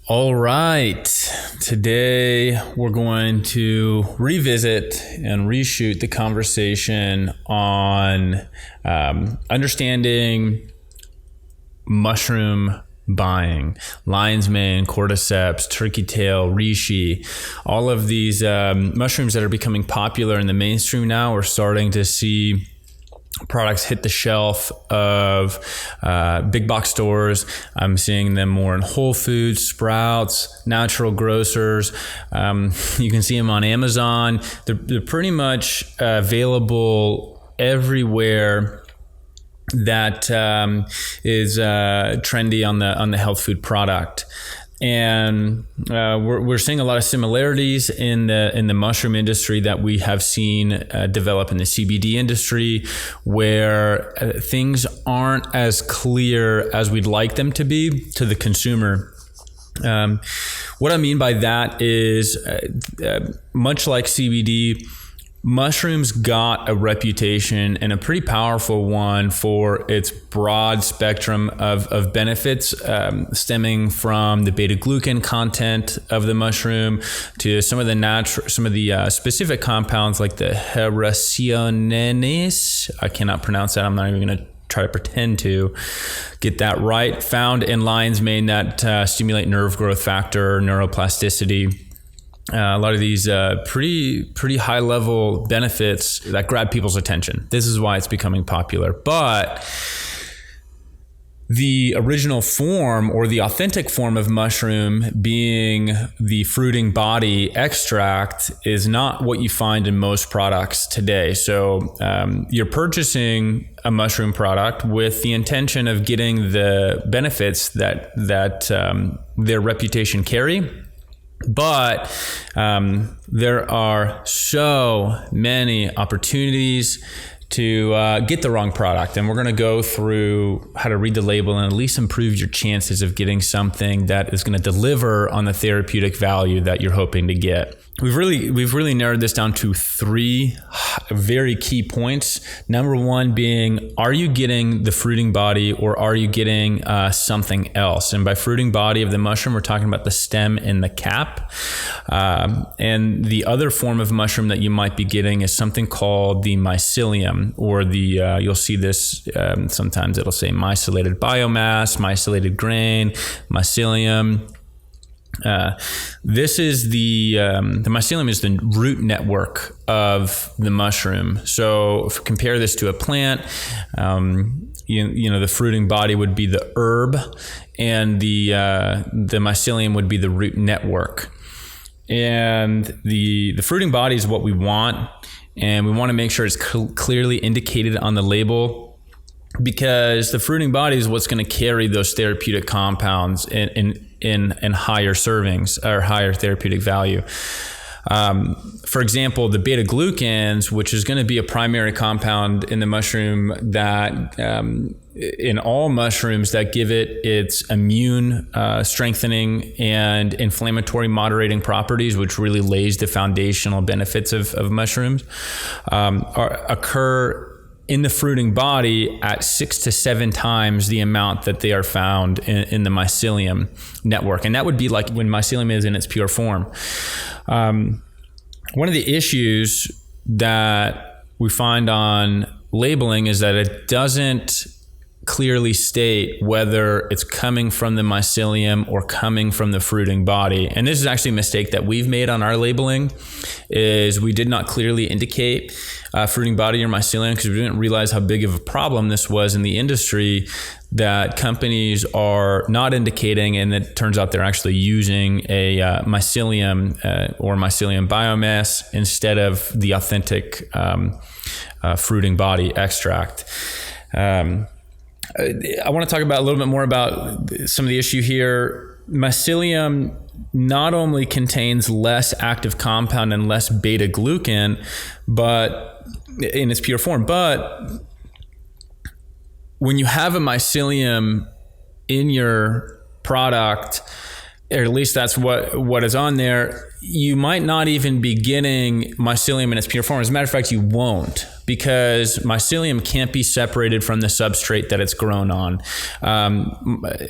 All right, today we're going to revisit and reshoot the conversation on understanding mushroom buying. Lion's mane, cordyceps, turkey tail, reishi, all of these mushrooms that are becoming popular in the mainstream now. We're starting to see products hit the shelf of big box stores. I'm seeing them more in Whole Foods, Sprouts, natural grocers. You can see them on Amazon. They're pretty much available everywhere that is trendy on the health food product. And we're seeing a lot of similarities in the mushroom industry that we have seen develop in the CBD industry, where things aren't as clear as we'd like them to be to the consumer. What I mean by that is, much like CBD, mushrooms got a reputation, and a pretty powerful one, for its broad spectrum of benefits, stemming from the beta-glucan content of the mushroom to some of the specific compounds like the heracionenes. I cannot pronounce that. I'm not even going to try to pretend to get that right. Found in lion's mane that stimulate nerve growth factor, neuroplasticity. A lot of these pretty high level benefits that grab people's attention. This is why it's becoming popular. But the original form, or the authentic form of mushroom, being the fruiting body extract, is not what you find in most products today. So you're purchasing a mushroom product with the intention of getting the benefits that their reputation carry. But there are so many opportunities to get the wrong product. And we're going to go through how to read the label and at least improve your chances of getting something that is going to deliver on the therapeutic value that you're hoping to get. We've really narrowed this down to three very key points. Number one being, are you getting the fruiting body, or are you getting something else? And by fruiting body of the mushroom, we're talking about the stem and the cap. And the other form of mushroom that you might be getting is something called the mycelium, or the you'll see this sometimes it'll say mycelated biomass, mycelated grain, mycelium. This is the mycelium is the root network of the mushroom. So if we compare this to a plant, you know, the fruiting body would be the herb, and the mycelium would be the root network. And the fruiting body is what we want, and we want to make sure it's clearly indicated on the label, because the fruiting body is what's going to carry those therapeutic compounds in higher servings or higher therapeutic value. For example, the beta-glucans, which is going to be a primary compound in the mushroom that in all mushrooms that give it its immune strengthening and inflammatory moderating properties, which really lays the foundational benefits of mushrooms, occur in the fruiting body at 6 to 7 times the amount that they are found in the mycelium network. And that would be like when mycelium is in its pure form. One of the issues that we find on labeling is that it doesn't clearly state whether it's coming from the mycelium or coming from the fruiting body. And this is actually a mistake that we've made on our labeling, is we did not clearly indicate fruiting body or mycelium, because we didn't realize how big of a problem this was in the industry, that companies are not indicating, and it turns out they're actually using a mycelium or mycelium biomass instead of the authentic fruiting body extract. I want to talk about a little bit more about some of the issue here. Mycelium not only contains less active compound and less beta-glucan, but in its pure form, but when you have a mycelium in your product, or at least that's what is on there, you might not even be getting mycelium in its pure form. As a matter of fact, you won't. because mycelium can't be separated from the substrate that it's grown on.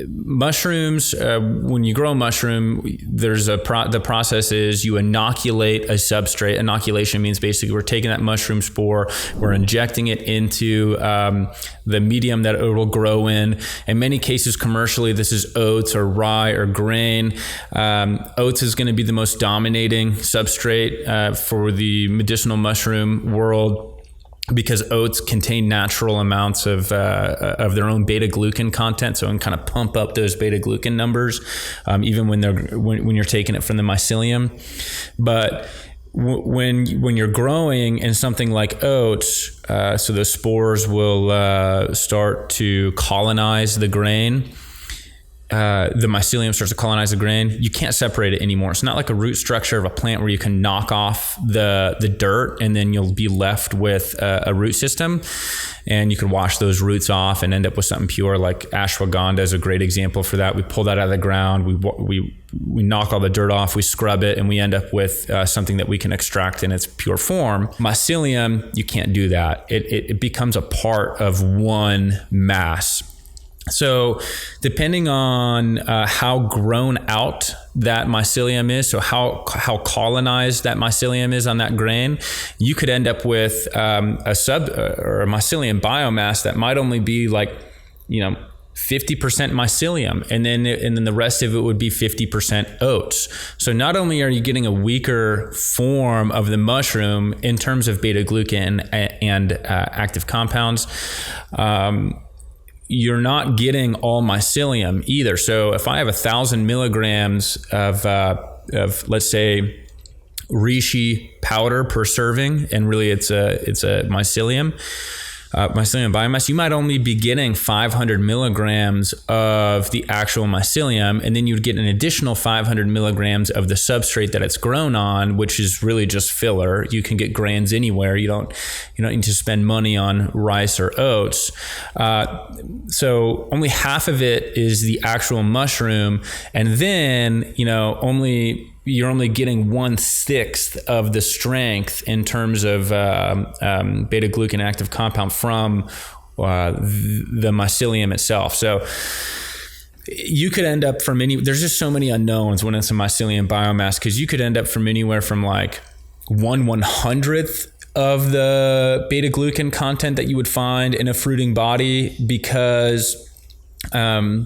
Mushrooms, when you grow a mushroom, there's the process is you inoculate a substrate. Inoculation means basically we're taking that mushroom spore, we're injecting it into the medium that it will grow in. In many cases, commercially, this is oats or rye or grain. Oats is going to be the most dominating substrate for the medicinal mushroom world, because oats contain natural amounts of their own beta glucan content, so it can kind of pump up those beta glucan numbers, even when you're taking it from the mycelium. But when you're growing in something like oats, so the spores will start to colonize the grain. The mycelium starts to colonize the grain. You can't separate it anymore. It's not like a root structure of a plant where you can knock off the dirt and then you'll be left with a root system, and you could wash those roots off and end up with something pure. Like ashwagandha is a great example for that. We pull that out of the ground, we knock all the dirt off, we scrub it, and we end up with something that we can extract in its pure form. Mycelium, you can't do that. It becomes a part of one mass. So depending on how grown out that mycelium is, so how colonized that mycelium is on that grain, you could end up with a mycelium biomass that might only be 50% mycelium, and then the rest of it would be 50% oats. So not only are you getting a weaker form of the mushroom in terms of beta glucan and active compounds, you're not getting all mycelium either. So if I have 1,000 milligrams of let's say reishi powder per serving, and really it's a mycelium biomass, you might only be getting 500 milligrams of the actual mycelium, and then you'd get an additional 500 milligrams of the substrate that it's grown on, which is really just filler. You can get grains anywhere. You don't need to spend money on rice or oats. So only half of it is the actual mushroom, and then you're only getting 1/6 of the strength in terms of beta glucan active compound from the mycelium itself. So you could end up there's just so many unknowns when it's a mycelium biomass, because you could end up from anywhere from like 1/100th of the beta glucan content that you would find in a fruiting body, because the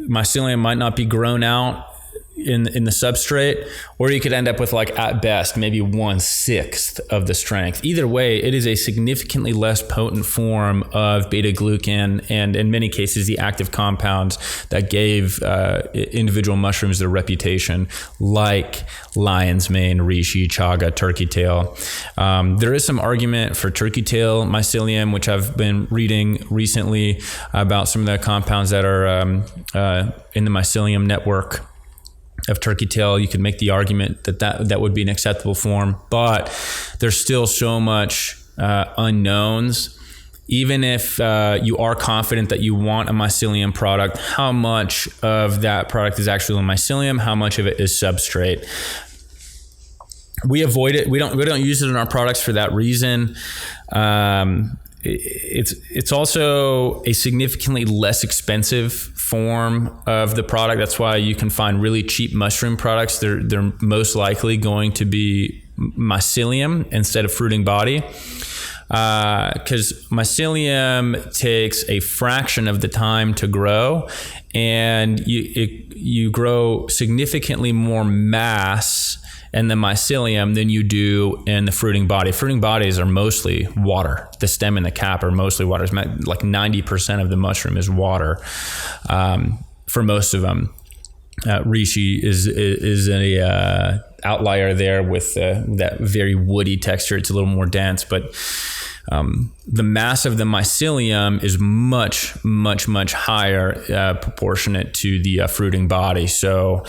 mycelium might not be grown out in the substrate, or you could end up with, like, at best maybe 1/6 of the strength. Either way, it is a significantly less potent form of beta glucan, and in many cases the active compounds that gave individual mushrooms their reputation, like lion's mane, reishi, chaga, turkey tail. There is some argument for turkey tail mycelium, which I've been reading recently about some of the compounds that are in the mycelium network of turkey tail. You could make the argument that would be an acceptable form, but there's still so much unknowns. Even if you are confident that you want a mycelium product, how much of that product is actually mycelium? How much of it is substrate? We avoid it. We don't use it in our products for that reason. It's also a significantly less expensive form of the product. That's why you can find really cheap mushroom products. They're most likely going to be mycelium instead of fruiting body, because mycelium takes a fraction of the time to grow, and you grow significantly more mass in the mycelium than you do in the fruiting body. Fruiting bodies are mostly water. The stem and the cap are mostly water. It's like 90% of the mushroom is water for most of them. Reishi is a outlier there with that very woody texture. It's a little more dense, but the mass of the mycelium is much, much, much higher proportionate to the fruiting body. So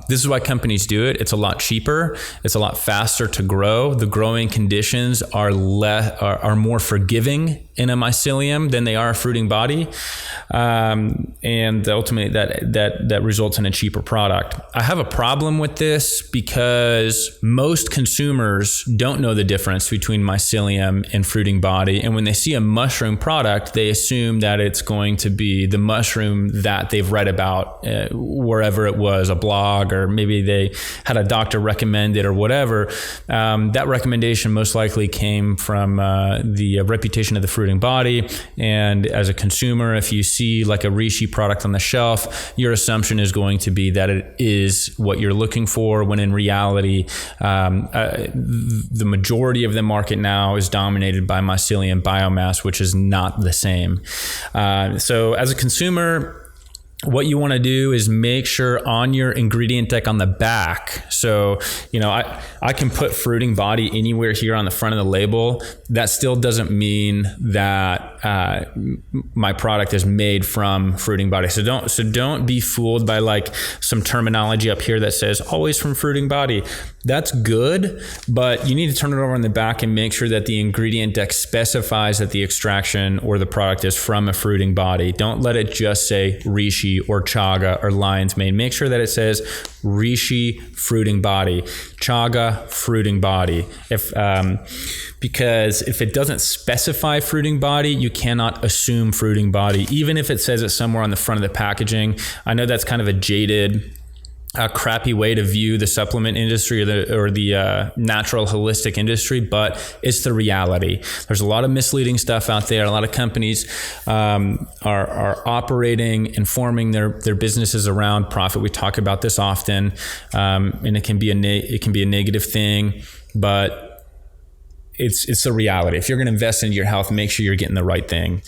this is why companies do it. It's a lot cheaper. It's a lot faster to grow. The growing conditions are more forgiving in a mycelium than they are a fruiting body. And ultimately that results in a cheaper product. I have a problem with this because most consumers don't know the difference between mycelium and fruiting body. And when they see a mushroom product, they assume that it's going to be the mushroom that they've read about wherever it was, a blog, or maybe they had a doctor recommend it or whatever. That recommendation most likely came from the reputation of the fruiting body. And as a consumer, if you see like a reishi product on the shelf, your assumption is going to be that it is what you're looking for, when in reality, the majority of the market now is dominated by mycelium biomass, which is not the same. So as a consumer, what you want to do is make sure on your ingredient deck on the back. So, I can put fruiting body anywhere here on the front of the label. That still doesn't mean that my product is made from fruiting body. So don't be fooled by like some terminology up here that says always from fruiting body. That's good, but you need to turn it over on the back and make sure that the ingredient deck specifies that the extraction or the product is from a fruiting body. Don't let it just say reishi or chaga or lion's mane. Make sure that it says reishi fruiting body, chaga fruiting body. Because if it doesn't specify fruiting body, you cannot assume fruiting body, even if it says it somewhere on the front of the packaging. I know that's kind of a jaded, a crappy way to view the supplement industry or the natural holistic industry, but it's the reality. There's a lot of misleading stuff out there. A lot of companies are operating and forming their businesses around profit. We talk about this often, and it can be a negative thing, but it's the reality. If you're going to invest in your health, make sure you're getting the right thing.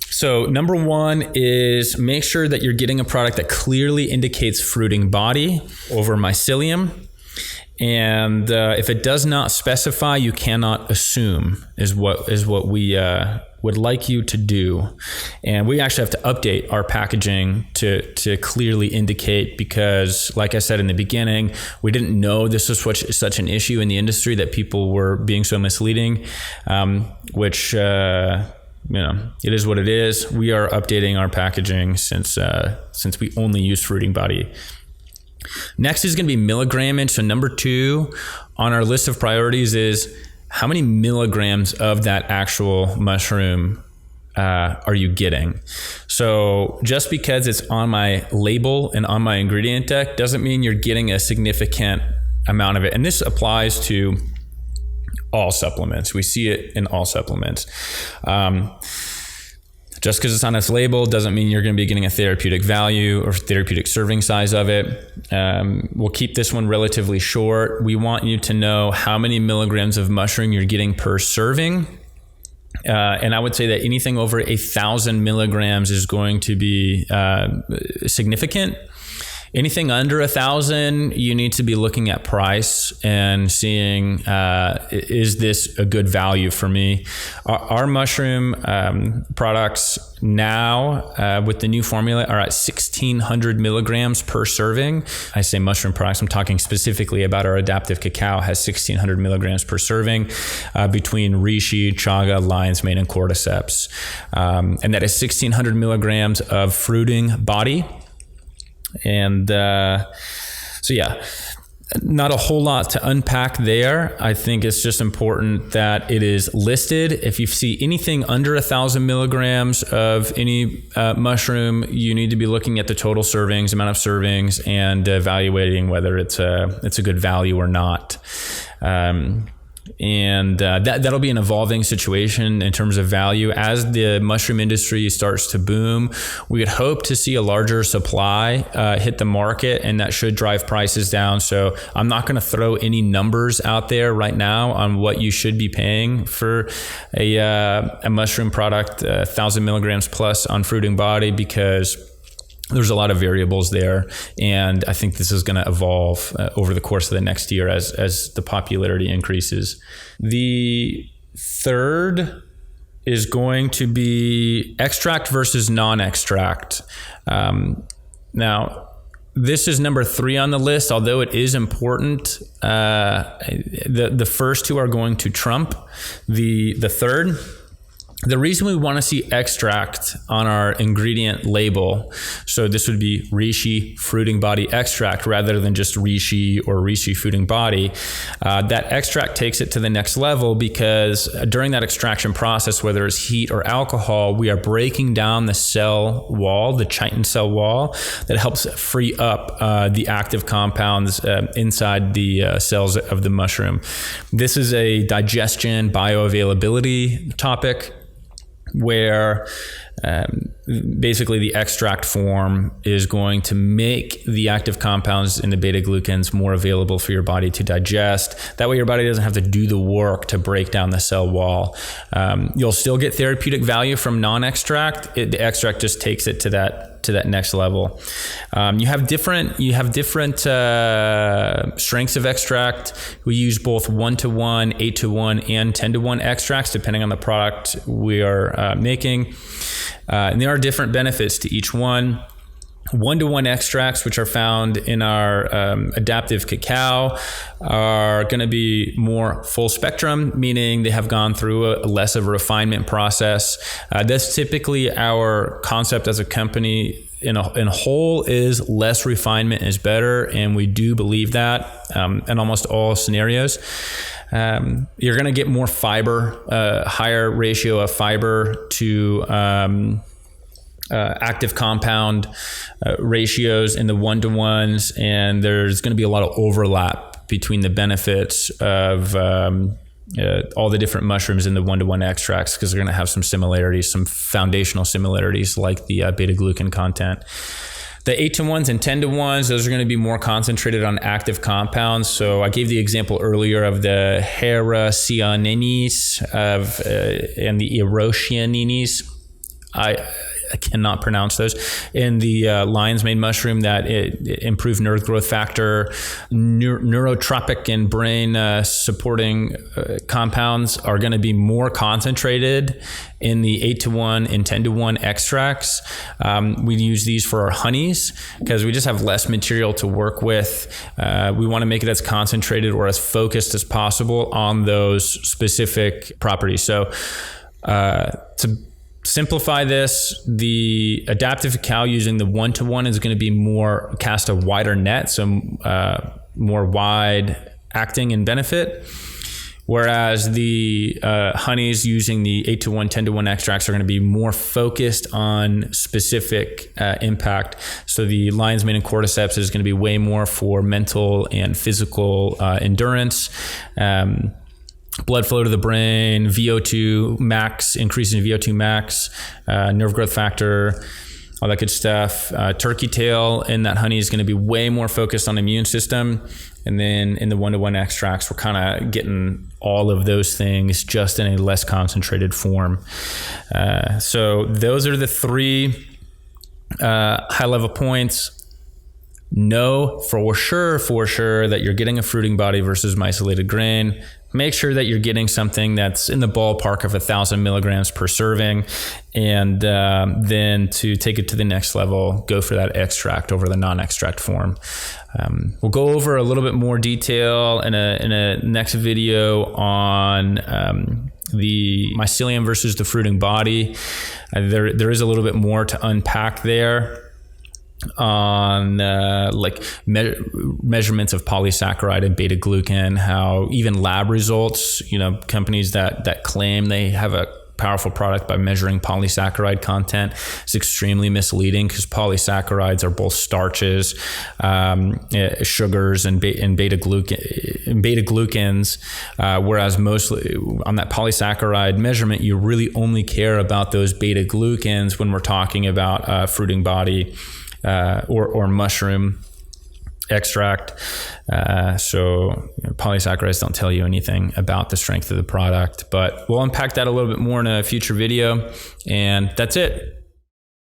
So number one is make sure that you're getting a product that clearly indicates fruiting body over mycelium. And if it does not specify, you cannot assume is what we would like you to do. And we actually have to update our packaging to clearly indicate, because like I said in the beginning, we didn't know this was such an issue in the industry, that people were being so misleading, which it is what it is. We are updating our packaging since we only use fruiting body. Next is going to be milligrammage. So number 2 on our list of priorities is how many milligrams of that actual mushroom are you getting? So just because it's on my label and on my ingredient deck doesn't mean you're getting a significant amount of it. And this applies to all supplements. We see it in all supplements. Just because it's on its label doesn't mean you're going to be getting a therapeutic value or therapeutic serving size of it. We'll keep this one relatively short. We want you to know how many milligrams of mushroom you're getting per serving. And I would say that anything over 1,000 milligrams is going to be significant. Anything under 1,000, you need to be looking at price and seeing, is this a good value for me? Our mushroom products now with the new formula are at 1,600 milligrams per serving. I say mushroom products, I'm talking specifically about our adaptive cacao, has 1,600 milligrams per serving between reishi, chaga, lion's mane, and cordyceps. And that is 1,600 milligrams of fruiting body. And so yeah, not a whole lot to unpack there. I think it's just important that it is listed. If you see anything under 1,000 milligrams of any mushroom, you need to be looking at the total servings, amount of servings, and evaluating whether it's a good value or not. And that'll be an evolving situation in terms of value. As the mushroom industry starts to boom, we would hope to see a larger supply hit the market, and that should drive prices down. So I'm not going to throw any numbers out there right now on what you should be paying for a mushroom product, 1,000 milligrams plus on fruiting body, because there's a lot of variables there, and I think this is going to evolve over the course of the next year as the popularity increases. The third is going to be extract versus non-extract. Now, this is number 3 on the list, although it is important. The first two are going to trump the third. The reason we want to see extract on our ingredient label, so this would be reishi fruiting body extract rather than just reishi or reishi fruiting body, that extract takes it to the next level because during that extraction process, whether it's heat or alcohol, we are breaking down the cell wall, the chitin cell wall, that helps free up the active compounds inside the cells of the mushroom. This is a digestion bioavailability topic, where basically the extract form is going to make the active compounds in the beta glucans more available for your body to digest. That way your body doesn't have to do the work to break down the cell wall. You'll still get therapeutic value from non-extract. The extract just takes it to that next level. You have different strengths of extract. We use both 1-to-1, 8-to-1, and 10-to-1 extracts depending on the product we are making. And there are different benefits to each one. 1-to-1 extracts, which are found in our adaptive cacao, are going to be more full spectrum, meaning they have gone through a less of a refinement process. That's typically our concept as a company in whole is less refinement is better, and we do believe that in almost all scenarios. You're going to get more fiber, higher ratio of fiber to active compound ratios in the 1-to-1s, and there's going to be a lot of overlap between the benefits of all the different mushrooms in the 1-to-1 extracts, because they're going to have some similarities, some foundational similarities like the beta glucan content. The 8-to-1s and 10-to-1s, those are going to be more concentrated on active compounds. So I gave the example earlier of the heracyanines and the erocianines. I cannot pronounce those. In the lion's mane mushroom, that it improved nerve growth factor, neurotropic and brain supporting compounds are going to be more concentrated in the 8-to-1 and 10-to-1 extracts. We use these for our honeys because we just have less material to work with. We want to make it as concentrated or as focused as possible on those specific properties. So to simplify this, the adaptive cacao using the 1-to-1 is going to be more cast a wider net, so more wide acting and benefit. Whereas the honeys using the 8-to-1, 10-to-1 extracts are going to be more focused on specific impact. So the lion's mane and cordyceps is going to be way more for mental and physical endurance. Blood flow to the brain, VO2 max, increasing VO2 max, nerve growth factor, all that good stuff. Turkey tail in that honey is going to be way more focused on immune system. And then in the 1-to-1 extracts, we're kind of getting all of those things just in a less concentrated form. So those are the 3 high-level points. Know for sure that you're getting a fruiting body versus myceliated grain. Make sure that you're getting something that's in the ballpark of 1,000 milligrams per serving, and then to take it to the next level, go for that extract over the non-extract form. We'll go over a little bit more detail in a next video on the mycelium versus the fruiting body. There is a little bit more to unpack there on measurements of polysaccharide and beta glucan, how even lab results, companies that claim they have a powerful product by measuring polysaccharide content is extremely misleading, because polysaccharides are both starches, sugars, and beta glucans, whereas mostly on that polysaccharide measurement, you really only care about those beta glucans when we're talking about fruiting body or mushroom extract. So polysaccharides don't tell you anything about the strength of the product, but we'll unpack that a little bit more in a future video. And that's it.